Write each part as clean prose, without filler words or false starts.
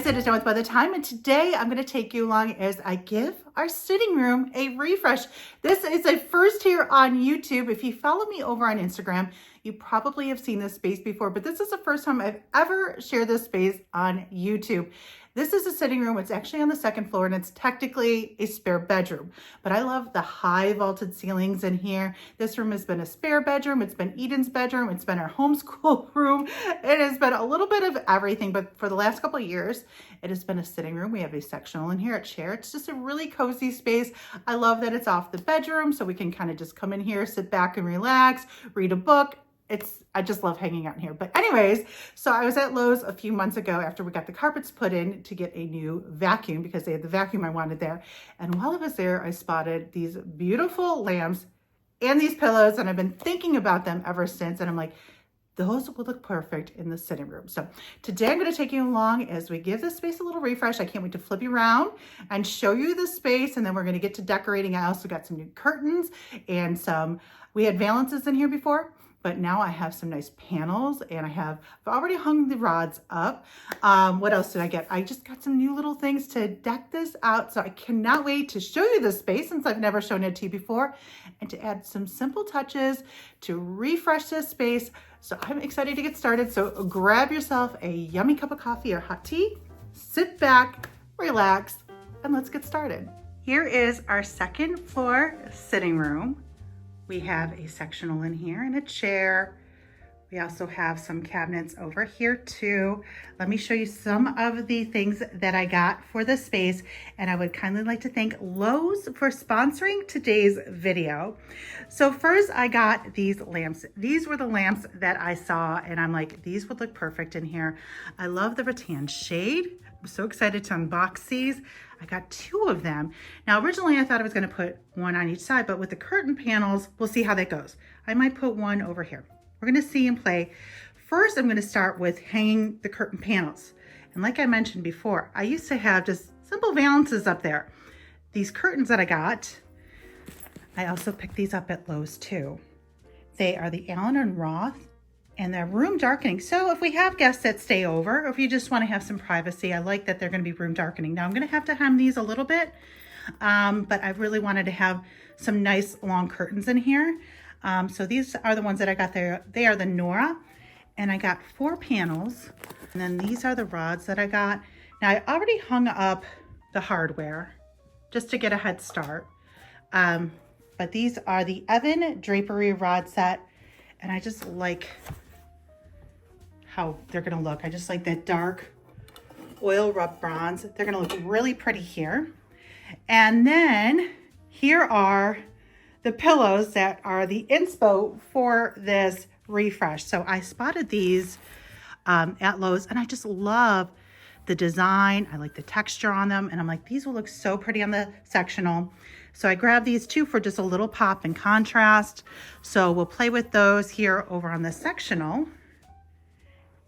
guys, it is done with By the Time, and today I'm going to take you along as I give our sitting room a refresh. This is a first here on YouTube. If you follow me over on Instagram, you probably have seen this space before, but this is the first time I've ever shared this space on YouTube. This is a sitting room. It's actually on the second floor and it's technically a spare bedroom, but I love the high vaulted ceilings in here. This room has been a spare bedroom. It's been Eden's bedroom. It's been our homeschool room. It has been a little bit of everything, but for the last couple of years, it has been a sitting room. We have a sectional in here, a chair. It's just a really cozy space. I love that it's off the bedroom, so we can kind of just come in here, sit back and relax, read a book. I just love hanging out in here. But anyways, so I was at Lowe's a few months ago after we got the carpets put in to get a new vacuum because they had the vacuum I wanted there. And while I was there, I spotted these beautiful lamps and these pillows, and I've been thinking about them ever since. And I'm like, those will look perfect in the sitting room. So today I'm going to take you along as we give this space a little refresh. I can't wait to flip you around and show you the space. And then we're going to get to decorating. I also got some new curtains and we had valances in here before, but now I have some nice panels and I've already hung the rods up. What else did I get? I just got some new little things to deck this out. So I cannot wait to show you this space since I've never shown it to you before and to add some simple touches to refresh this space. So I'm excited to get started. So grab yourself a yummy cup of coffee or hot tea, sit back, relax, and let's get started. Here is our second floor sitting room. We have a sectional in here and a chair. We also have some cabinets over here too. Let me show you some of the things that I got for this space. And I would kindly like to thank Lowe's for sponsoring today's video. So first I got these lamps. These were the lamps that I saw and I'm like, these would look perfect in here. I love the rattan shade. I'm so excited to unbox these. I got two of them. Now, originally I thought I was gonna put one on each side, but with the curtain panels, we'll see how that goes. I might put one over here. We're gonna see and play. First, I'm gonna start with hanging the curtain panels. And like I mentioned before, I used to have just simple valances up there. These curtains that I got, I also picked these up at Lowe's too. They are the Allen and Roth, and they're room darkening. So if we have guests that stay over, or if you just want to have some privacy, I like that they're going to be room darkening. Now I'm going to have to hem these a little bit, but I really wanted to have some nice long curtains in here. So these are the ones that I got there. They are the Nora, and I got 4 panels. And then these are the rods that I got. Now I already hung up the hardware just to get a head start. But these are the Evan drapery rod set, and I just like how they're gonna look. I just like that dark oil rub bronze. They're gonna look really pretty here. And then here are the pillows that are the inspo for this refresh. So I spotted these at Lowe's and I just love the design. I like the texture on them. And I'm like, these will look so pretty on the sectional. So I grabbed these two for just a little pop and contrast. So we'll play with those here over on the sectional.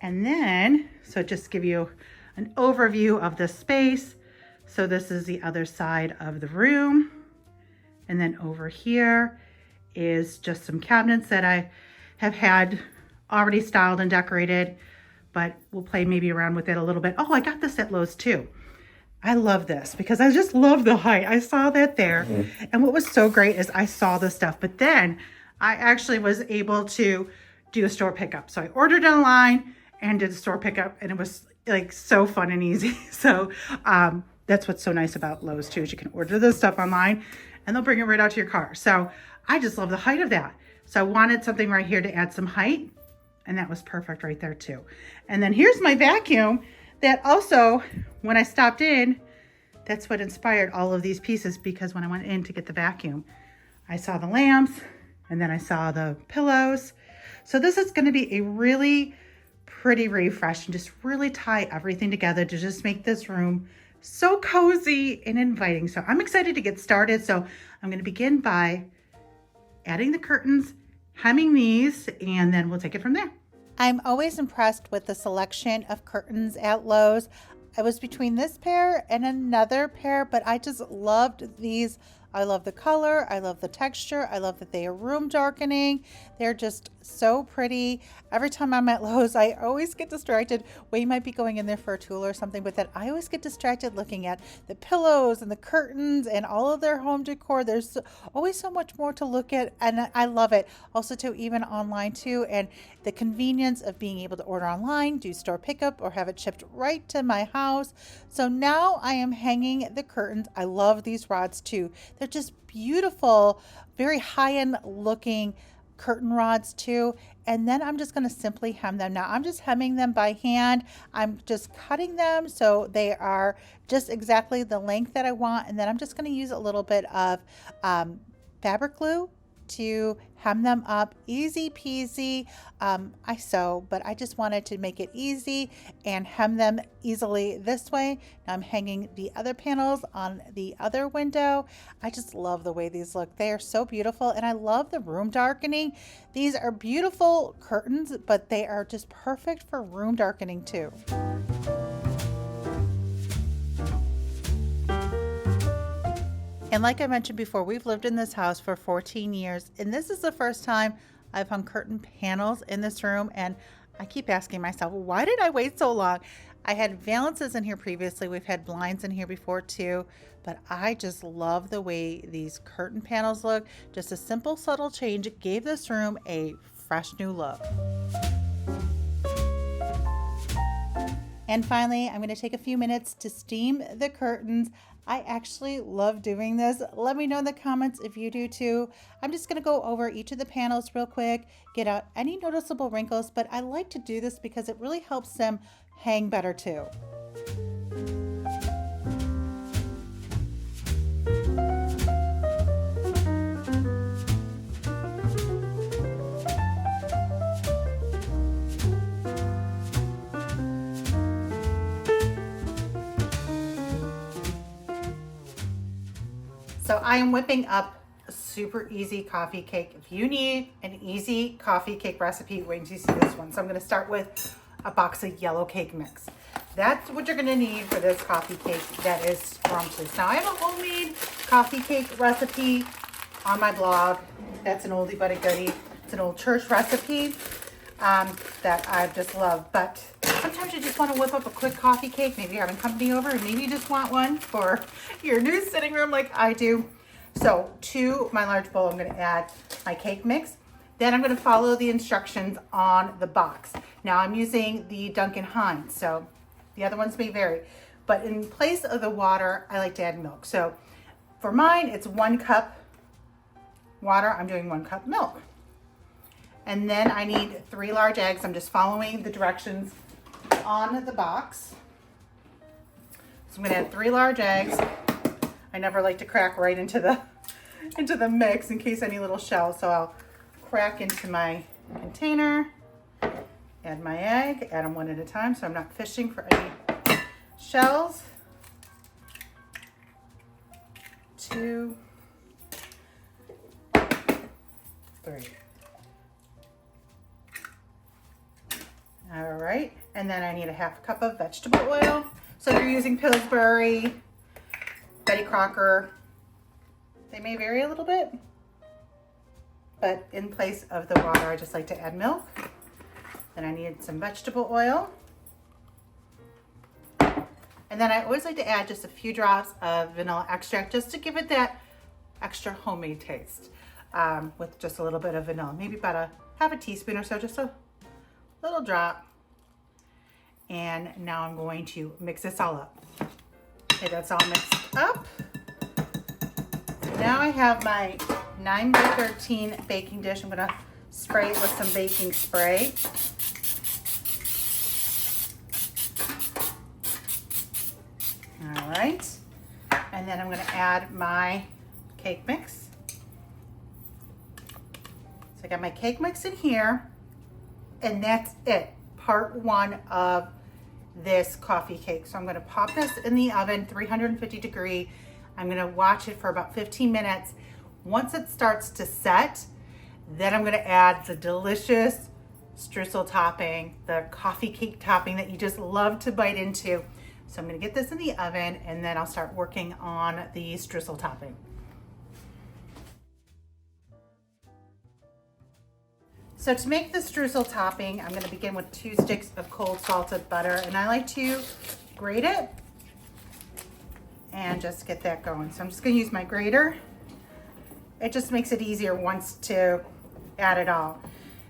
And then, so just give you an overview of the space. So this is the other side of the room. And then over here is just some cabinets that I have had already styled and decorated, but we'll play maybe around with it a little bit. Oh, I got this at Lowe's too. I love this because I just love the height. I saw that there. And what was so great is I saw this stuff, but then I actually was able to do a store pickup. So I ordered it online and did a store pickup, and it was like so fun and easy. So that's what's so nice about Lowe's too, is you can order this stuff online and they'll bring it right out to your car. So I just love the height of that. So I wanted something right here to add some height, and that was perfect right there too. And then here's my vacuum that also, when I stopped in, that's what inspired all of these pieces, because when I went in to get the vacuum, I saw the lamps and then I saw the pillows. So this is going to be a really pretty refresh and just really tie everything together to just make this room so cozy and inviting. So I'm excited to get started. So I'm going to begin by adding the curtains, hemming these, and then we'll take it from there. I'm always impressed with the selection of curtains at Lowe's. I was between this pair and another pair, but I just loved these I love the color. I love the texture. I love that they are room darkening. They're just so pretty. Every time I'm at Lowe's, I always get distracted. Well, you might be going in there for a tool or something, but then I always get distracted looking at the pillows and the curtains and all of their home decor. There's always so much more to look at, and I love it. Also, too, even online too, and the convenience of being able to order online, do store pickup, or have it shipped right to my house. So now I am hanging the curtains. I love these rods too. They're just beautiful, very high-end looking curtain rods too. And then I'm just going to simply hem them. Now I'm just hemming them by hand. I'm just cutting them so they are just exactly the length that I want. And then I'm just going to use a little bit of fabric glue to hem them up. Easy peasy. I sew, but I just wanted to make it easy and hem them easily this way. Now I'm hanging the other panels on the other window. I just love the way these look. They are so beautiful, and I love the room darkening. These are beautiful curtains, but they are just perfect for room darkening too. And like I mentioned before, we've lived in this house for 14 years, and this is the first time I've hung curtain panels in this room, and I keep asking myself, why did I wait so long? I had valances in here previously. We've had blinds in here before too, but I just love the way these curtain panels look. Just a simple, subtle change gave this room a fresh new look. And finally, I'm going to take a few minutes to steam the curtains. I actually love doing this. Let me know in the comments if you do too. I'm just going to go over each of the panels real quick, get out any noticeable wrinkles, but I like to do this because it really helps them hang better too. So I am whipping up a super easy coffee cake. If you need an easy coffee cake recipe, wait until you see this one. So I'm going to start with a box of yellow cake mix. That's what you're going to need for this coffee cake that is scrumptious. Now I have a homemade coffee cake recipe on my blog. That's an oldie but a goodie. It's an old church recipe that I just love. But sometimes you just want to whip up a quick coffee cake. Maybe you're having company over, and maybe you just want one for your new sitting room like I do. So to my large bowl, I'm going to add my cake mix. Then I'm going to follow the instructions on the box. Now I'm using the Duncan Hines, so the other ones may vary. But in place of the water, I like to add milk. So for mine, it's 1 cup water. I'm doing 1 cup milk. And then I need 3 large eggs. I'm just following the directions on the box. So I'm going to add 3 large eggs. I never like to crack right into the mix in case any little shells. So I'll crack into my container, add my egg, add them one at a time so I'm not fishing for any shells. 2, 3. All right, and then I need a 1/2 cup of vegetable oil. So if you're using Pillsbury, Betty Crocker, they may vary a little bit, but in place of the water, I just like to add milk. Then I need some vegetable oil. And then I always like to add just a few drops of vanilla extract just to give it that extra homemade taste with just a little bit of vanilla, maybe about a 1/2 teaspoon or so, just a little drop. And now I'm going to mix this all up. Okay, that's all mixed up. Now I have my 9x13 baking dish. I'm gonna spray it with some baking spray. All right, and then I'm gonna add my cake mix. So I got my cake mix in here, and that's it, part 1 of this coffee cake. So I'm gonna pop this in the oven, 350 degree. I'm gonna watch it for about 15 minutes. Once it starts to set, then I'm gonna add the delicious streusel topping, the coffee cake topping that you just love to bite into. So I'm gonna get this in the oven, and then I'll start working on the streusel topping. So to make the streusel topping, I'm gonna begin with 2 sticks of cold salted butter, and I like to grate it and just get that going. So I'm just gonna use my grater. It just makes it easier once to add it all.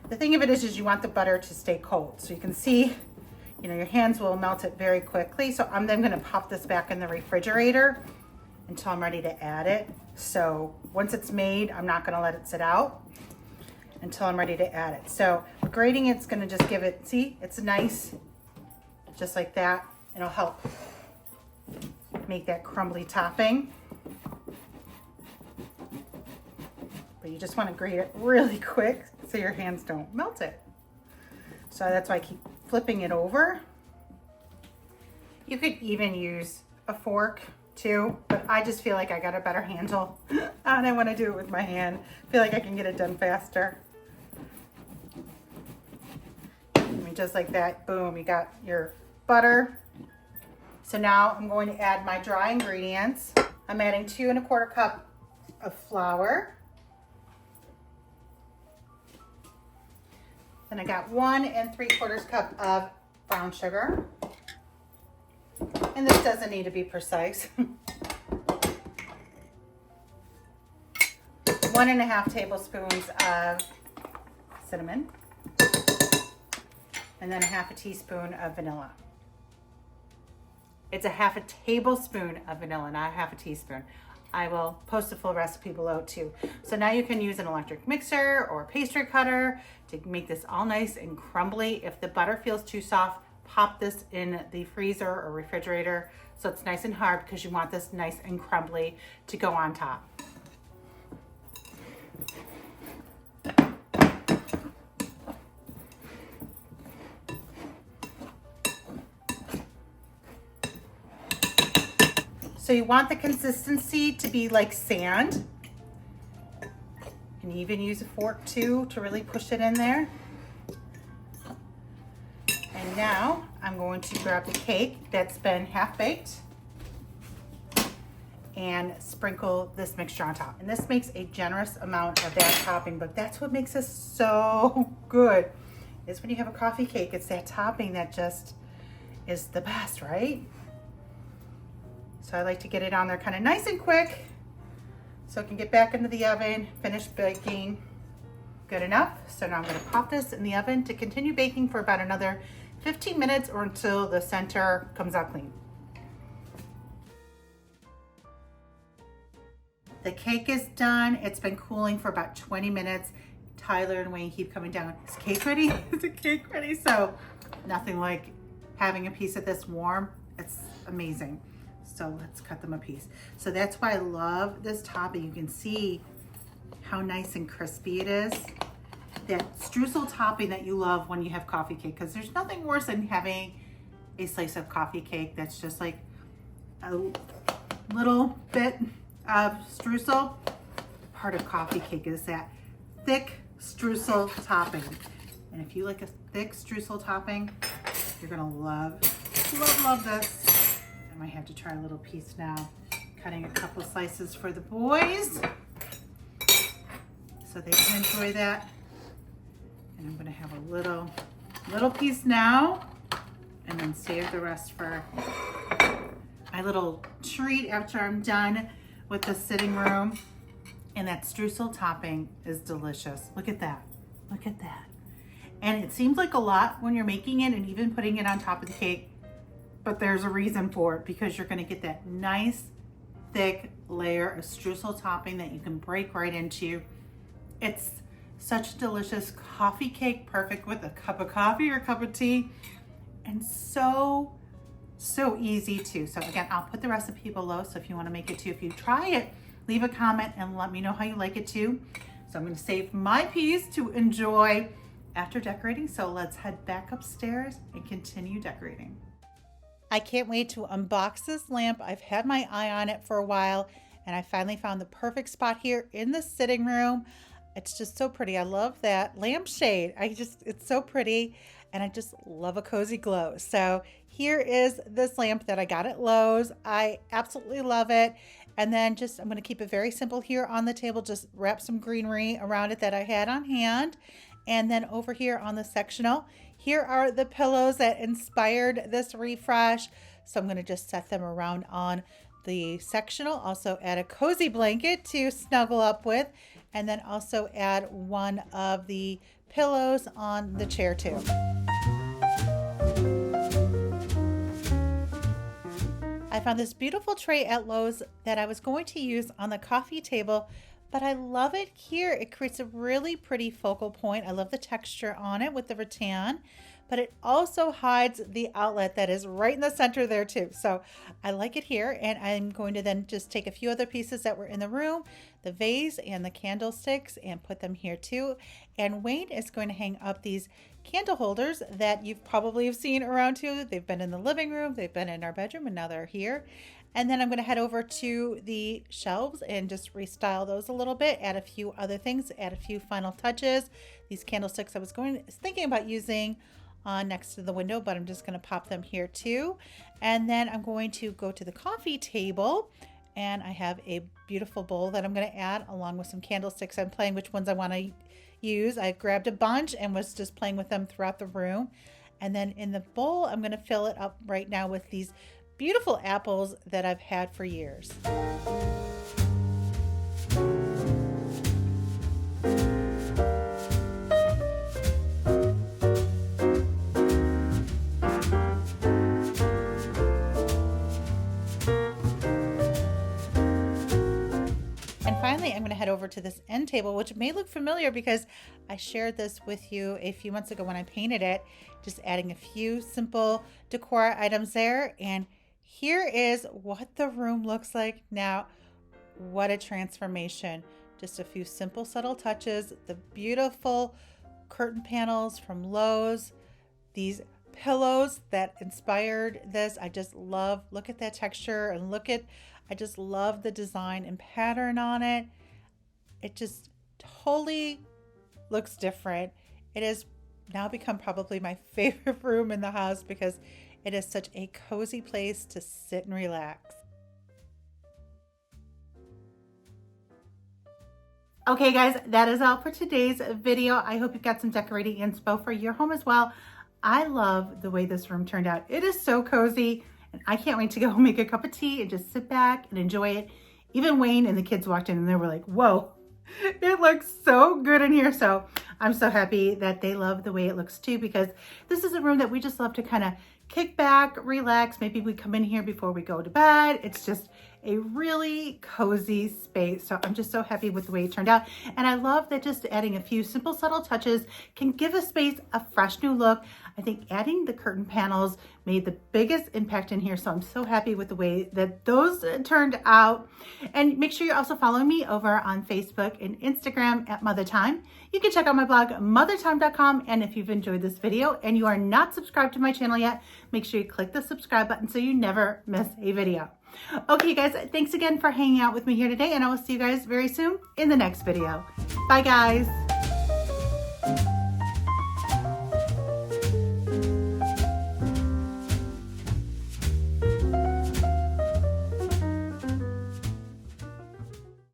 The thing of it is you want the butter to stay cold. So you can see, you know, your hands will melt it very quickly. So I'm then gonna pop this back in the refrigerator until I'm ready to add it. So once it's made, I'm not gonna let it sit out until I'm ready to add it. So grating it's gonna just give it, see, it's nice, just like that. It'll help make that crumbly topping. But you just wanna grate it really quick so your hands don't melt it. So that's why I keep flipping it over. You could even use a fork too, but I just feel like I got a better handle and I wanna do it with my hand. I feel like I can get it done faster. Just like that, boom, you got your butter. So now I'm going to add my dry ingredients. I'm adding 2 1/4 cup of flour. Then I got 1 3/4 cup of brown sugar. And this doesn't need to be precise. 1 1/2 tablespoons of cinnamon. And then 1/2 teaspoon of vanilla. It's 1/2 tablespoon of vanilla, not 1/2 teaspoon. I will post a full recipe below too. So now you can use an electric mixer or a pastry cutter to make this all nice and crumbly. If the butter feels too soft, pop this in the freezer or refrigerator so it's nice and hard, because you want this nice and crumbly to go on top. So you want the consistency to be like sand. You can even use a fork too to really push it in there. And now I'm going to grab the cake that's been half baked and sprinkle this mixture on top. And this makes a generous amount of that topping, but that's what makes this so good, is when you have a coffee cake, it's that topping that just is the best, right? So I like to get it on there kind of nice and quick so it can get back into the oven, finish baking. Good enough. So now I'm going to pop this in the oven to continue baking for about another 15 minutes or until the center comes out clean. The cake is done. It's been cooling for about 20 minutes. Tyler and Wayne keep coming down. Is cake ready? Is the cake ready? So nothing like having a piece of this warm. It's amazing. So let's cut them a piece. So that's why I love this topping. You can see how nice and crispy it is. That streusel topping that you love when you have coffee cake, because there's nothing worse than having a slice of coffee cake that's just like a little bit of streusel. Part of coffee cake is that thick streusel topping. And if you like a thick streusel topping, you're gonna love this. I might have to try a little piece now. Cutting a couple slices for the boys so they can enjoy that. And I'm gonna have a little piece now and then save the rest for my little treat after I'm done with the sitting room. And that streusel topping is delicious. Look at that, look at that. And it seems like a lot when you're making it and even putting it on top of the cake, but there's a reason for it, because you're gonna get that nice thick layer of streusel topping that you can break right into. It's such a delicious coffee cake, perfect with a cup of coffee or a cup of tea, and so easy too. So again, I'll put the recipe below, so if you wanna make it too, if you try it, leave a comment and let me know how you like it too. So I'm gonna save my piece to enjoy after decorating. So let's head back upstairs and continue decorating. I can't wait to unbox this lamp. I've had my eye on it for a while, and I finally found the perfect spot here in the sitting room. It's just so pretty. I love that lampshade. It's so pretty, and I just love a cozy glow. So here is this lamp that I got at Lowe's. I absolutely love it. And then I'm gonna keep it very simple here on the table, just wrap some greenery around it that I had on hand. And then over here on the sectional, here are the pillows that inspired this refresh. So I'm going to just set them around on the sectional. Also add a cozy blanket to snuggle up with, and then also add one of the pillows on the chair too. I found this beautiful tray at Lowe's that I was going to use on the coffee table, but I love it here. It creates a really pretty focal point. I love the texture on it with the rattan, but it also hides the outlet that is right in the center there too. So I like it here, and I'm going to then just take a few other pieces that were in the room, the vase and the candlesticks, and put them here too. And Wayne is going to hang up these candle holders that you've probably have seen around too. They've been in the living room, they've been in our bedroom, and now they're here. And then I'm going to head over to the shelves and just restyle those a little bit, add a few other things, add a few final touches. These candlesticks I was thinking about using next to the window, but I'm just going to pop them here too. And then I'm going to go to the coffee table, and I have a beautiful bowl that I'm going to add along with some candlesticks. I'm playing which ones I want to use. I grabbed a bunch and was just playing with them throughout the room. And then in the bowl, I'm going to fill it up right now with these beautiful apples that I've had for years. And finally, I'm going to head over to this end table, which may look familiar because I shared this with you a few months ago when I painted it, just adding a few simple decor items there. And here is what the room looks like now. What a transformation. Just a few simple, subtle touches, the beautiful curtain panels from Lowe's, these pillows that inspired this. I just love, look at that texture, and I just love the design and pattern on it. It just totally looks different. It has now become probably my favorite room in the house because it is such a cozy place to sit and relax. Okay guys, that is all for today's video. I hope you've got some decorating inspo for your home as well. I love the way this room turned out. It is so cozy, and I can't wait to go make a cup of tea and just sit back and enjoy it. Even Wayne and the kids walked in and they were like, whoa, it looks so good in here. So I'm so happy that they love the way it looks too, because this is a room that we just love to kind of kick back, relax. Maybe we come in here before we go to bed. It's just a really cozy space. So I'm just so happy with the way it turned out. And I love that just adding a few simple, subtle touches can give a space a fresh new look. I think adding the curtain panels made the biggest impact in here. So I'm so happy with the way that those turned out. And make sure you're also following me over on Facebook and Instagram at MotherTime. You can check out my blog, mothertime.com. And if you've enjoyed this video and you are not subscribed to my channel yet, make sure you click the subscribe button so you never miss a video. Okay guys, thanks again for hanging out with me here today, and I will see you guys very soon in the next video. Bye guys.